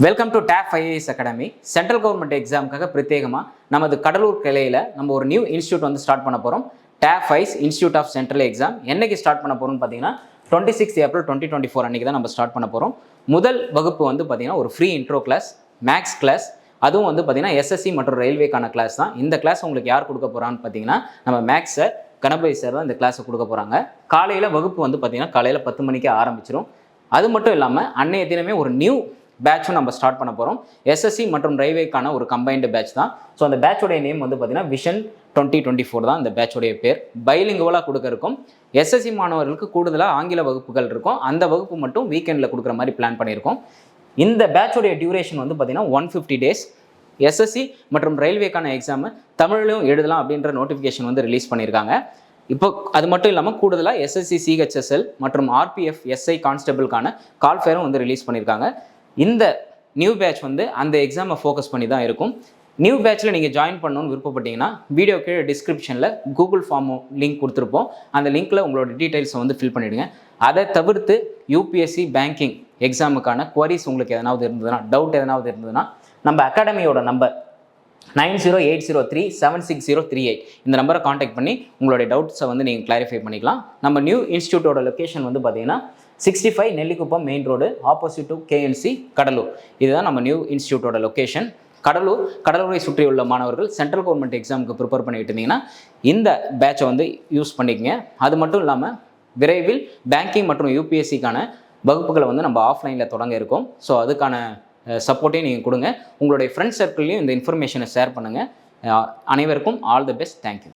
Welcome to Tab IAS academy. Central government எக்ஸாமுக்காக பிரத்யேகமாக நமது கடலூர் கிளையில் நம்ம ஒரு நியூ இன்ஸ்டியூட் வந்து ஸ்டார்ட் பண்ண போகிறோம். டேப் IAS institute of central exam என்னைக்கு ஸ்டார்ட் பண்ண போகிறோம்னு பார்த்தீங்கன்னா 26 ஏப்ரல் 2024 அன்றைக்கி தான் நம்ம ஸ்டார்ட் பண்ண போகிறோம். முதல் வகுப்பு வந்து பார்த்தீங்கன்னா ஒரு free intro class, max class, அதுவும் வந்து பார்த்தீங்கன்னா எஸ்எஸ்சி மற்றும் ரயில்வேக்கான கிளாஸ் தான். இந்த கிளாஸ் உங்களுக்கு யார் கொடுக்க போகிறான்னு பார்த்தீங்கன்னா நம்ம மேக்ஸ் சார், கணபதி சார் தான் இந்த கிளாஸை கொடுக்க போகிறாங்க. காலையில் வகுப்பு வந்து பார்த்தீங்கன்னா காலையில் 10 மணிக்கே ஆரம்பிச்சிடும். அது மட்டும் இல்லாமல் அன்னைய தினமே ஒரு நியூ பேட்சும் நம்ம ஸ்டார்ட் பண்ண போகிறோம். எஸ்எஸ்சி மற்றும் ரயில்வேக்கான ஒரு கம்பைன்டு பேட்ச் தான். ஸோ அந்த பேட்சோடைய நேம் வந்து பார்த்தீங்கன்னா விஷன் 2024 தான் இந்த பேட்சோடைய பேர். பைலிங்குவலாக கொடுக்க இருக்கும். எஸ்எஸ்சி மாணவர்களுக்கு கூடுதலாக ஆங்கில வகுப்புகள் இருக்கும். அந்த வகுப்பு மட்டும் வீக்கெண்டில் கொடுக்குற மாதிரி பிளான் பண்ணியிருக்கோம். இந்த பேட்சோடைய டியூரேஷன் வந்து பார்த்தீங்கன்னா 150 days. எஸ்எஸ்சி மற்றும் ரயில்வேக்கான எக்ஸாமு தமிழ்லையும் எழுதலாம் அப்படின்ற நோட்டிஃபிகேஷன் வந்து ரிலீஸ் பண்ணியிருக்காங்க. இப்போ அது மட்டும் இல்லாமல் கூடுதலாக எஸ்எஸ்சி சிஹெச்எஸ்எல் மற்றும் ஆர்பிஎஃப் எஸ்ஐ கான்ஸ்டபிளுக்கான கால் ஃபேரும் வந்து ரிலீஸ் பண்ணியிருக்காங்க. இந்த நியூ பேட்ச் வந்து அந்த எக்ஸாமை ஃபோக்கஸ் பண்ணி தான் இருக்கும். நியூ பேட்சில் நீங்கள் ஜாயின் பண்ணணும்னு விருப்பப்பட்டீங்கன்னா வீடியோ கீழே டிஸ்கிரிப்ஷனில் கூகுள் ஃபார்ம் லிங்க் கொடுத்துருப்போம். அந்த லிங்க்கில் உங்களோட டீட்டெயில்ஸை வந்து ஃபில் பண்ணிவிடுங்க. அதை தவிர்த்து யூபிஎஸ்சி பேங்கிங் எக்ஸாமுக்கான குவரிஸ் உங்களுக்கு எதனாவது இருந்ததுன்னா, டவுட் எதனாவது இருந்ததுன்னா நம்ம அகாடமியோட நம்பர் 9080376038 இந்த நம்பரை காண்டாக்ட் பண்ணி உங்களுடைய டவுட்ஸை வந்து நீங்கள் கிளாரிஃபை பண்ணிக்கலாம். நம்ம நியூ இன்ஸ்டியூட்டோட லொக்கேஷன் வந்து பார்த்தீங்கன்னா 65 Nellikuppam main road, opposite to KNC, Cuddalore. இதுதான் நம்ம நியூ இன்ஸ்டியூட்டோட லொக்கேஷன். கடலூரை சுற்றியுள்ள மாணவர்கள் சென்ட்ரல் கவர்மெண்ட் எக்ஸாமுக்கு ப்ரிப்பேர் பண்ணிட்டு இருந்தீங்கன்னா இந்த பேட்சை வந்து யூஸ் பண்ணிக்கங்க. அது மட்டும் இல்லாமல் விரைவில் பேங்கிங் மற்றும் யூபிஎஸ்சிக்கான வகுப்புகளை வந்து நம்ம ஆஃப்லைனில் தொடங்க இருக்கோம். ஸோ அதுக்கான சப்போர்ட்டையும் நீங்கள் கொடுங்க. உங்களுடைய ஃப்ரெண்ட்ஸ் சர்க்கிள்லையும் இந்த இன்ஃபர்மேஷனை ஷேர் பண்ணுங்கள். அனைவருக்கும் ஆல் தி பெஸ்ட். தேங்க்யூ.